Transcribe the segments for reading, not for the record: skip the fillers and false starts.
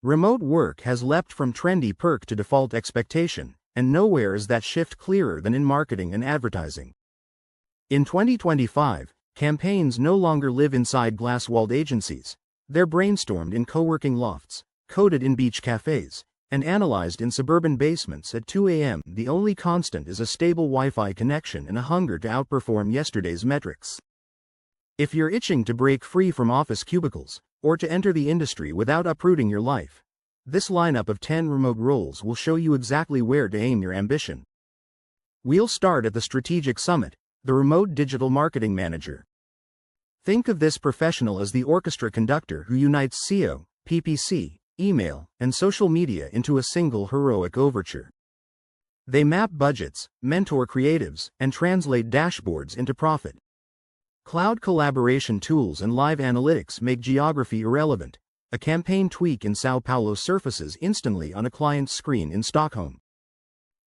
Remote work has leapt from trendy perk to default expectation, and nowhere is that shift clearer than in marketing and advertising. In 2025, campaigns no longer live inside glass-walled agencies. They're brainstormed in co-working lofts, coded in beach cafes, and analyzed in suburban basements at 2 a.m. The only constant is a stable Wi-Fi connection and a hunger to outperform yesterday's metrics. If you're itching to break free from office cubicles, or to enter the industry without uprooting your life, this lineup of 10 remote roles will show you exactly where to aim your ambition. We'll start at the strategic summit, the remote digital marketing manager. Think of this professional as the orchestra conductor who unites SEO, PPC, email, and social media into a single heroic overture. They map budgets, mentor creatives, and translate dashboards into profit. Cloud collaboration tools and live analytics make geography irrelevant. A campaign tweak in Sao Paulo surfaces instantly on a client's screen in Stockholm.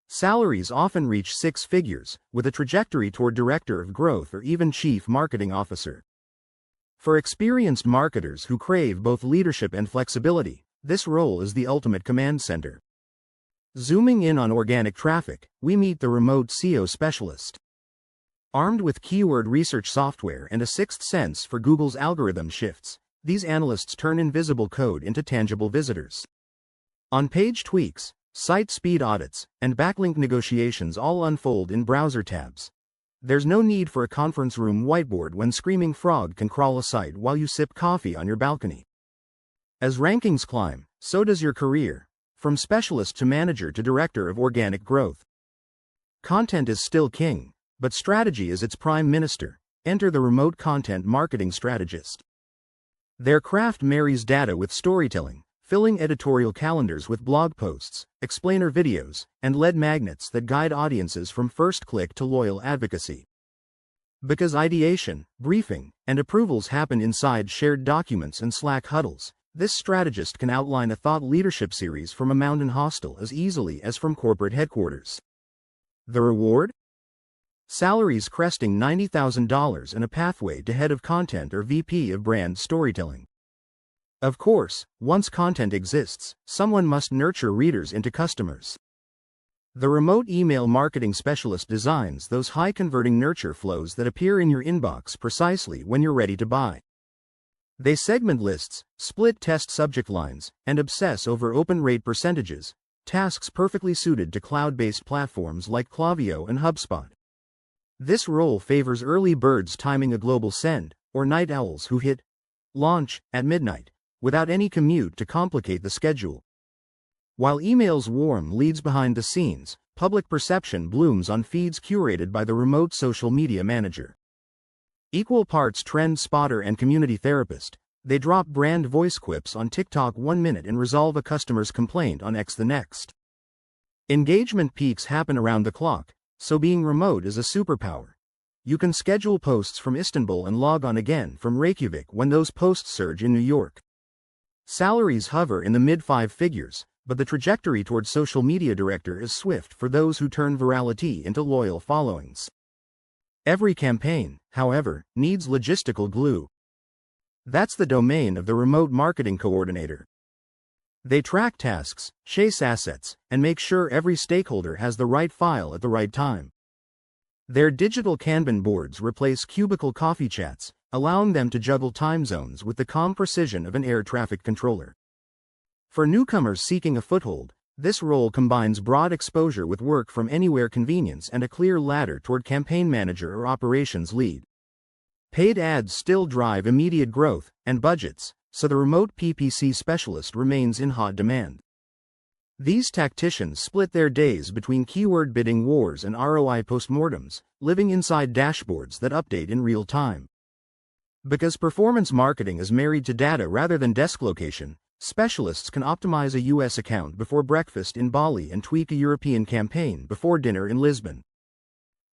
Salaries often reach six figures, with a trajectory toward director of growth or even chief marketing officer. For experienced marketers who crave both leadership and flexibility, this role is the ultimate command center. Zooming in on organic traffic, we meet the remote SEO specialist. Armed with keyword research software and a sixth sense for Google's algorithm shifts, these analysts turn invisible code into tangible visitors. On-page tweaks, site speed audits, and backlink negotiations all unfold in browser tabs. There's no need for a conference room whiteboard when Screaming Frog can crawl a site while you sip coffee on your balcony. As rankings climb, so does your career, from specialist to manager to director of organic growth. Content is still king, but strategy is its prime minister. Enter the remote content marketing strategist. Their craft marries data with storytelling, filling editorial calendars with blog posts, explainer videos, and lead magnets that guide audiences from first click to loyal advocacy. Because ideation, briefing, and approvals happen inside shared documents and Slack huddles, this strategist can outline a thought leadership series from a mountain hostel as easily as from corporate headquarters. The reward? Salaries cresting $90,000 and a pathway to head of content or VP of brand storytelling. Of course, once content exists, someone must nurture readers into customers. The remote email marketing specialist designs those high-converting nurture flows that appear in your inbox precisely when you're ready to buy. They segment lists, split test subject lines, and obsess over open rate percentages, tasks perfectly suited to cloud-based platforms like Klaviyo and HubSpot. This role favors early birds timing a global send, or night owls who hit launch at midnight, without any commute to complicate the schedule. While emails warm leads behind the scenes, public perception blooms on feeds curated by the remote social media manager. Equal parts trend spotter and community therapist, they drop brand voice quips on TikTok 1 minute and resolve a customer's complaint on X the next. Engagement peaks happen around the clock, so being remote is a superpower. You can schedule posts from Istanbul and log on again from Reykjavik when those posts surge in New York. Salaries hover in the mid-five figures, but the trajectory toward social media director is swift for those who turn virality into loyal followings. Every campaign, however, needs logistical glue. That's the domain of the remote marketing coordinator. They track tasks, chase assets, and make sure every stakeholder has the right file at the right time. Their digital Kanban boards replace cubicle coffee chats, allowing them to juggle time zones with the calm precision of an air traffic controller. For newcomers seeking a foothold, this role combines broad exposure with work from anywhere convenience and a clear ladder toward campaign manager or operations lead. Paid ads still drive immediate growth and budgets, so the remote PPC specialist remains in hot demand. These tacticians split their days between keyword bidding wars and ROI postmortems, living inside dashboards that update in real time. Because performance marketing is married to data rather than desk location, specialists can optimize a US account before breakfast in Bali and tweak a European campaign before dinner in Lisbon.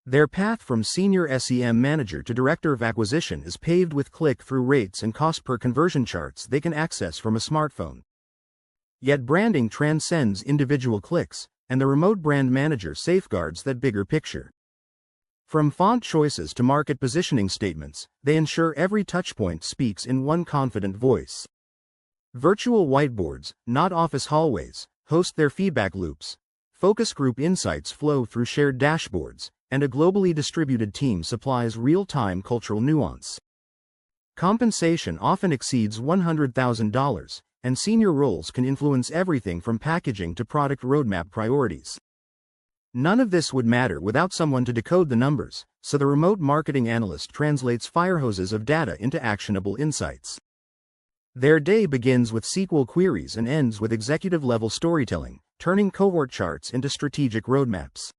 Their path from senior SEM manager to director of acquisition is paved with click-through rates and cost per conversion charts they can access from a smartphone. Yet branding transcends individual clicks, and the remote brand manager safeguards that bigger picture. From font choices to market positioning statements, they ensure every touchpoint speaks in one confident voice. Virtual whiteboards, not office hallways, host their feedback loops. Focus group insights flow through shared dashboards, and a globally distributed team supplies real-time cultural nuance. Compensation often exceeds $100,000, and senior roles can influence everything from packaging to product roadmap priorities. None of this would matter without someone to decode the numbers, so the remote marketing analyst translates fire hoses of data into actionable insights. Their day begins with SQL queries and ends with executive-level storytelling, turning cohort charts into strategic roadmaps.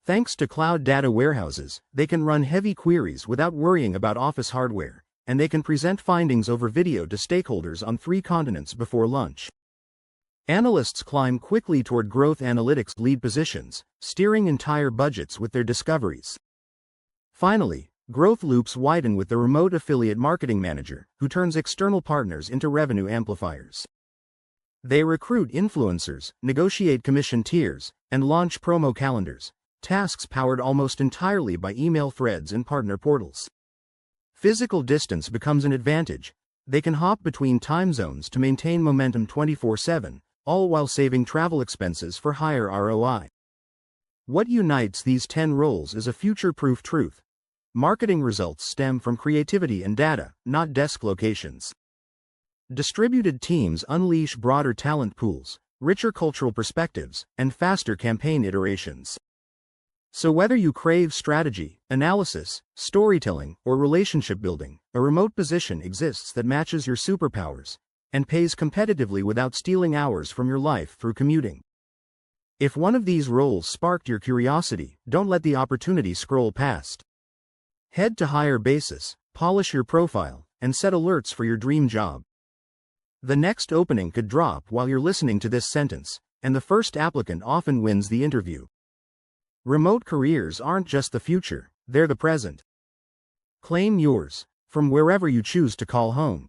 Thanks to cloud data warehouses, they can run heavy queries without worrying about office hardware, and they can present findings over video to stakeholders on 3 continents before lunch. Analysts climb quickly toward growth analytics lead positions, steering entire budgets with their discoveries. Finally, growth loops widen with the remote affiliate marketing manager, who turns external partners into revenue amplifiers. They recruit influencers, negotiate commission tiers, and launch promo calendars, tasks powered almost entirely by email threads and partner portals. Physical distance becomes an advantage. They can hop between time zones to maintain momentum 24/7, all while saving travel expenses for higher ROI. What unites these 10 roles is a future-proof truth. Marketing results stem from creativity and data, not desk locations. Distributed teams unleash broader talent pools, richer cultural perspectives, and faster campaign iterations. So whether you crave strategy, analysis, storytelling, or relationship building, a remote position exists that matches your superpowers and pays competitively without stealing hours from your life through commuting. If one of these roles sparked your curiosity, don't let the opportunity scroll past. Head to HireBasis, polish your profile, and set alerts for your dream job. The next opening could drop while you're listening to this sentence, and the first applicant often wins the interview. Remote careers aren't just the future, they're the present. Claim yours, from wherever you choose to call home.